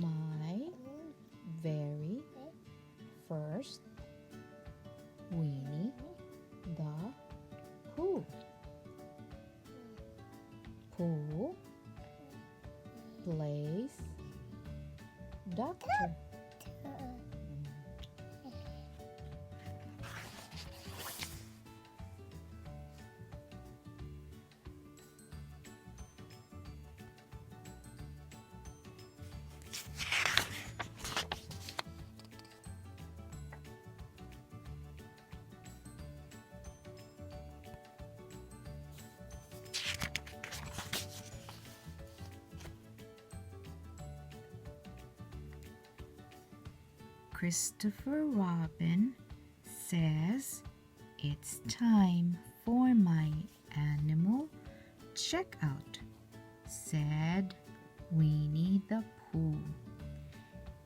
My very first Winnie the Pooh. Pooh plays doctor. Christopher Robin says it's time for my animal checkout, said Winnie the Pooh.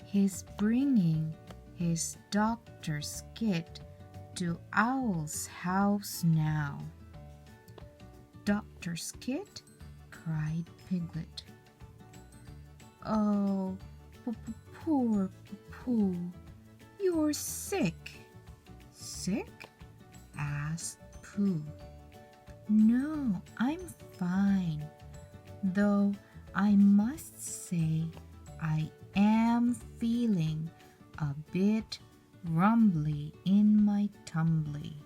He's bringing his doctor's kit to Owl's house now. Doctor's kit? Cried Piglet. Oh, poor Pooh. You're sick. Sick? Asked Pooh. No, I'm fine. Though I must say I am feeling a bit rumbly in my tumbly.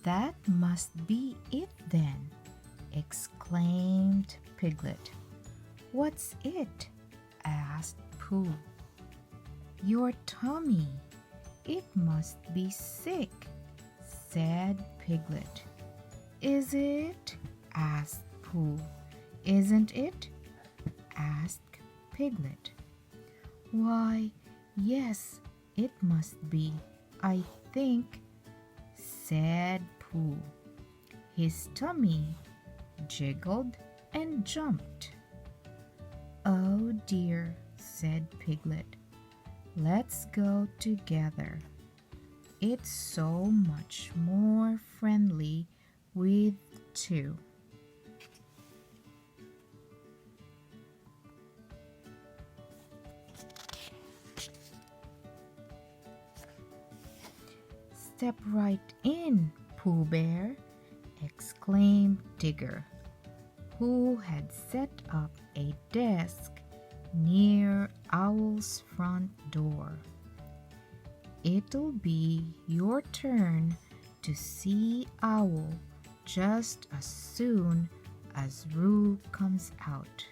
That must be it then, exclaimed Piglet. What's it? Asked Pooh. Your tummy. It must be sick, said Piglet. Is it? Asked Pooh. Isn't it? Asked Piglet. Why, yes, it must be, I think, said Pooh. His tummy jiggled and jumped. Oh dear, said Piglet. Let's go together. It's so much more friendly with two. Step right in, Pooh Bear, exclaimed Tigger, who had set up a desk near Owl's front door. It'll be your turn to see Owl just as soon as Roo comes out.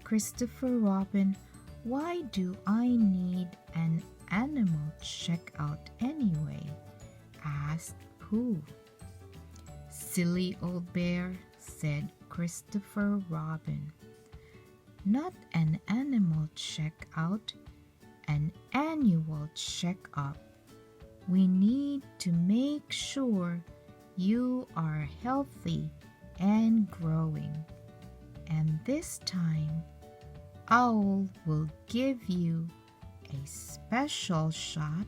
Christopher Robin, why do I need an animal checkout anyway? Asked Pooh. Silly old bear, said Christopher Robin. Not an animal checkout, an annual checkup. We need to make sure you are healthy and growing. And this time, Owl will give you a special shot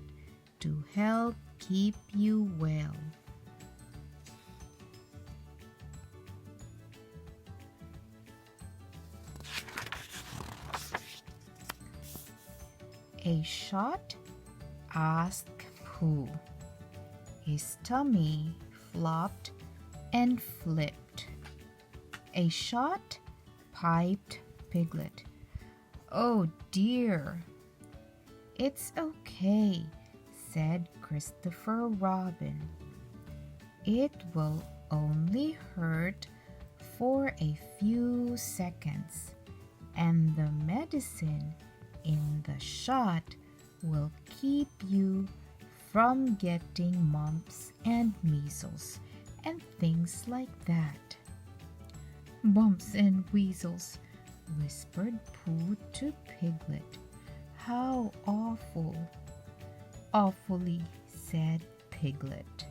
to help keep you well. A shot? Asked Pooh. His tummy flopped and flipped. A shot? Piped Piglet. Oh dear. It's okay, said Christopher Robin. It will only hurt for a few seconds, and the medicine in the shot will keep you from getting mumps and measles and things like that. Bumps and weasels, whispered Pooh to Piglet. How awful. Awfully, said Piglet.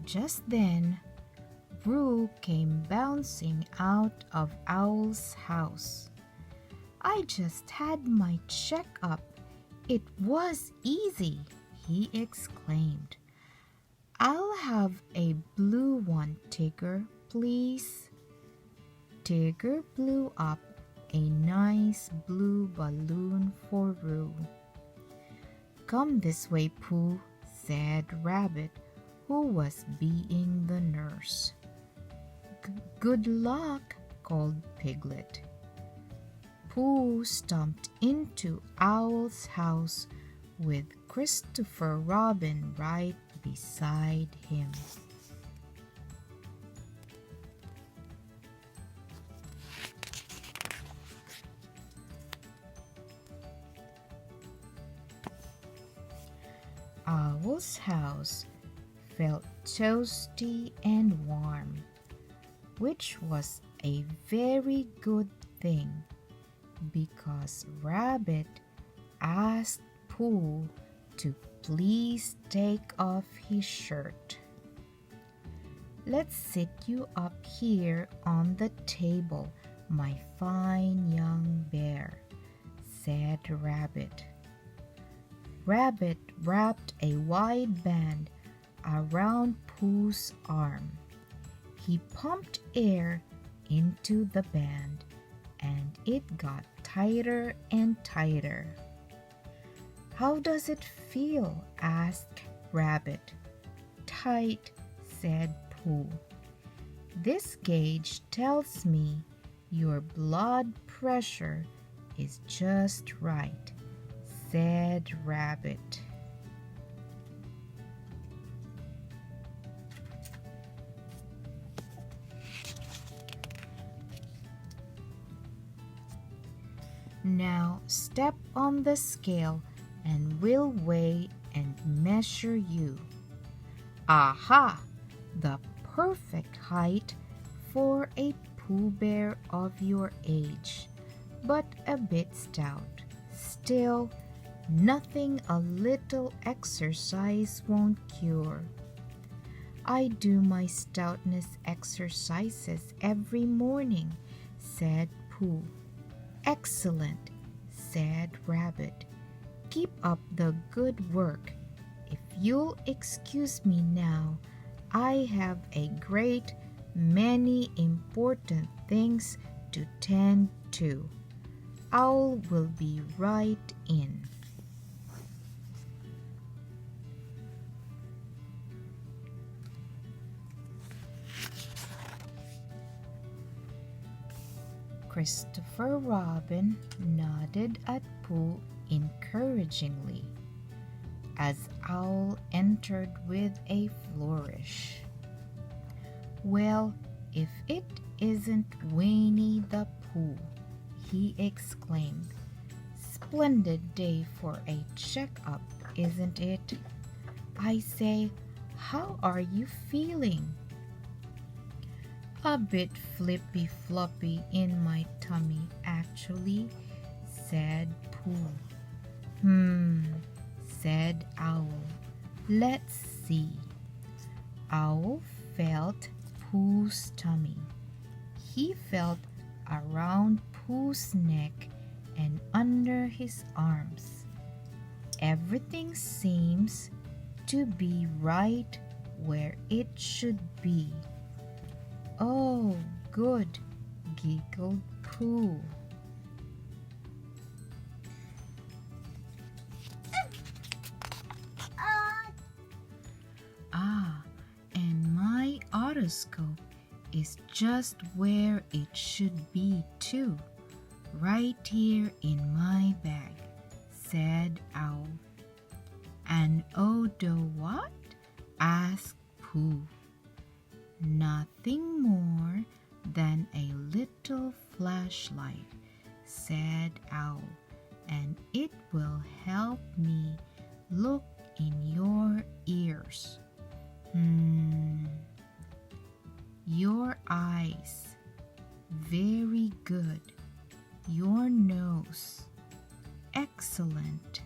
Just then, Roo came bouncing out of Owl's house. "I just had my checkup. It was easy," he exclaimed. "I'll have a blue one, Tigger, please." Tigger blew up a nice blue balloon for Roo. "Come this way, Pooh," said Rabbit, who was being the nurse. "Good luck," called Piglet. Pooh stomped into Owl's house with Christopher Robin right beside him. Owl's house felt toasty and warm, which was a very good thing because Rabbit asked Pooh to please take off his shirt. "Let's sit you up here on the table, my fine young bear," said Rabbit. Rabbit wrapped a wide band around Pooh's arm. He pumped air into the band, and it got tighter and tighter. "How does it feel?" asked Rabbit. "Tight," said Pooh. "This gauge tells me your blood pressure is just right," said Rabbit. "Now step on the scale and we'll weigh and measure you." Aha! The perfect height for a Pooh Bear of your age, but a bit stout. Still, nothing a little exercise won't cure. "I do my stoutness exercises every morning," said Pooh. "Excellent," said Rabbit. "Keep up the good work. If you'll excuse me now, I have a great many important things to tend to. Owl will be right in." Christopher Robin nodded at Pooh encouragingly as Owl entered with a flourish. "Well, if it isn't Winnie the Pooh," he exclaimed. "Splendid day for a checkup, isn't it? I say, how are you feeling?" "A bit flippy-floppy in my tummy, actually," said Pooh. Said Owl. "Let's see." Owl felt Pooh's tummy. He felt around Pooh's neck and under his arms. Everything seems to be right where it should be. "Oh, good," giggled Pooh. And my otoscope is just where it should be too, right here in my bag," said Owl. "And Odo what?" asked Pooh. "Nothing more than a little flashlight," said Owl, "and it will help me look in your ears. Your eyes. Very good. Your nose. Excellent.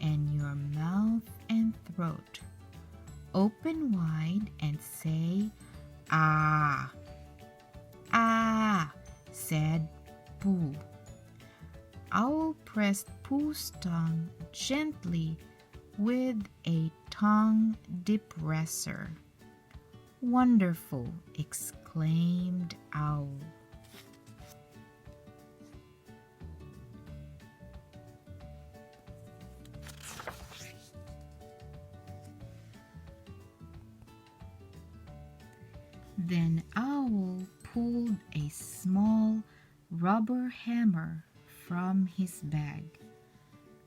And your mouth and throat. open wide and say, "Ah." "Ah," said Pooh. Owl pressed Pooh's tongue gently with a tongue depressor. "Wonderful," exclaimed Owl. Then Owl pulled a small rubber hammer from his bag.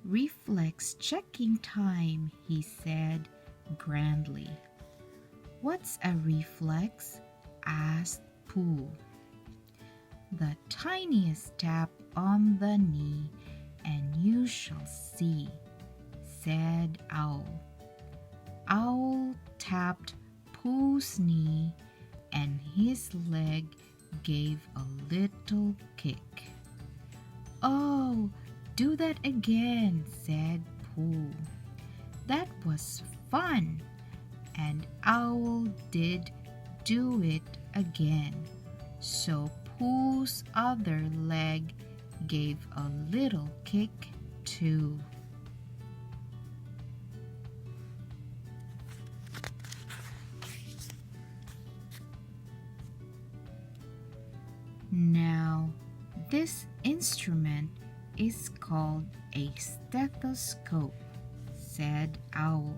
"Reflex checking time," he said grandly. "What's a reflex?" asked Pooh. "The tiniest tap on the knee and you shall see," said Owl. Owl tapped Pooh's knee and his leg gave a little kick. "Oh, do that again," said Pooh. "That was fun." And Owl did do it again. So Pooh's other leg gave a little kick too. Now, this instrument is called a stethoscope, said Owl.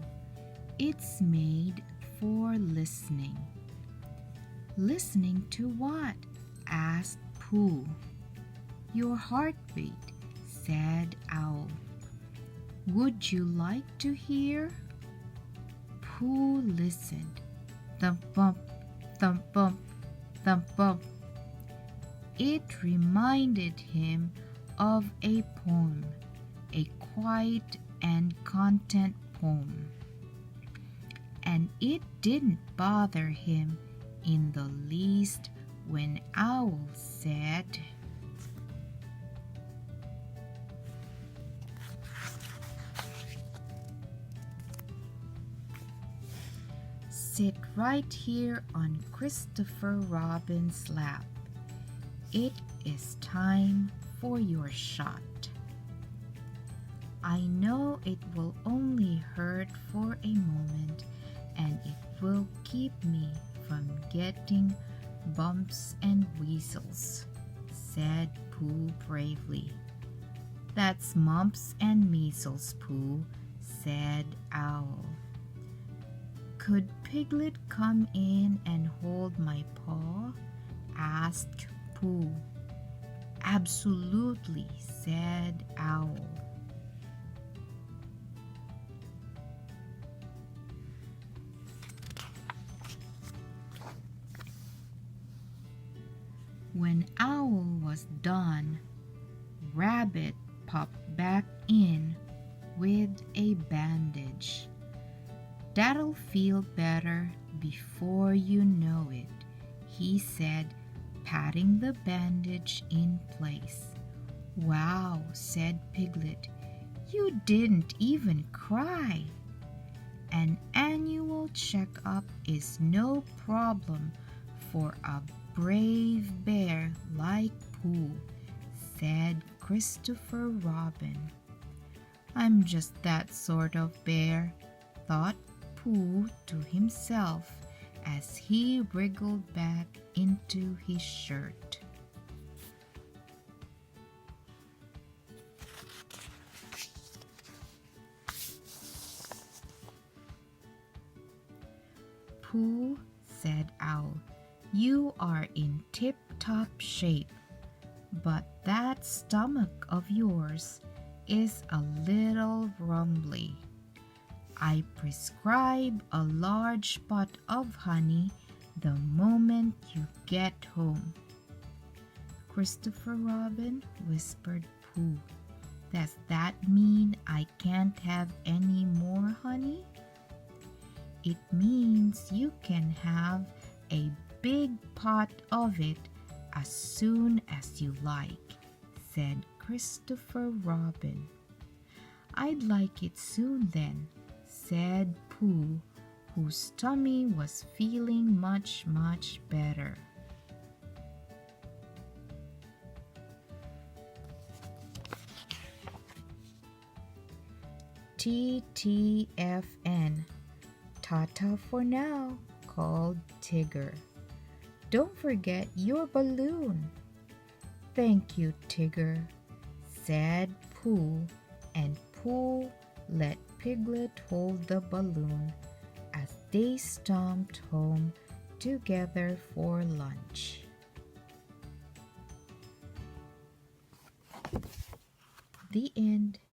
"It's made for listening." "Listening to what?" asked Pooh. "Your heartbeat," said Owl. "Would you like to hear?" Pooh listened. Thump bump, thump bump, thump bump. It reminded him of a poem, a quiet and content poem. And it didn't bother him in the least when Owl said, "Sit right here on Christopher Robin's lap. It is time for your shot. I know it will only hurt for a moment, and it will keep me from getting bumps and weasels," said Pooh bravely. "That's mumps and measles, Pooh," said Owl. "Could Piglet come in and hold my paw?" asked Pooh. "Absolutely," said Owl. When Owl was done, Rabbit popped back in with a bandage. "That'll feel better before you know it," he said, patting the bandage in place. "Wow," said Piglet, "you didn't even cry." "An annual checkup is no problem for a brave bear like Pooh," said Christopher Robin. "I'm just that sort of bear," thought Pooh to himself as he wriggled back into his shirt. "Pooh," said Owl, "you are in tip-top shape, but that stomach of yours is a little rumbly. I prescribe a large pot of honey the moment you get home." "Christopher Robin," whispered Pooh, "does that mean I can't have any more honey?" "It means you can have a big pot of it as soon as you like," said Christopher Robin. "I'd like it soon then," said Pooh, whose tummy was feeling much, much better. TTFN, Tata for now, called Tigger. Don't forget your balloon. Thank you, Tigger, said Pooh, and Poole let Piglet hold the balloon as they stomped home together for lunch. The end.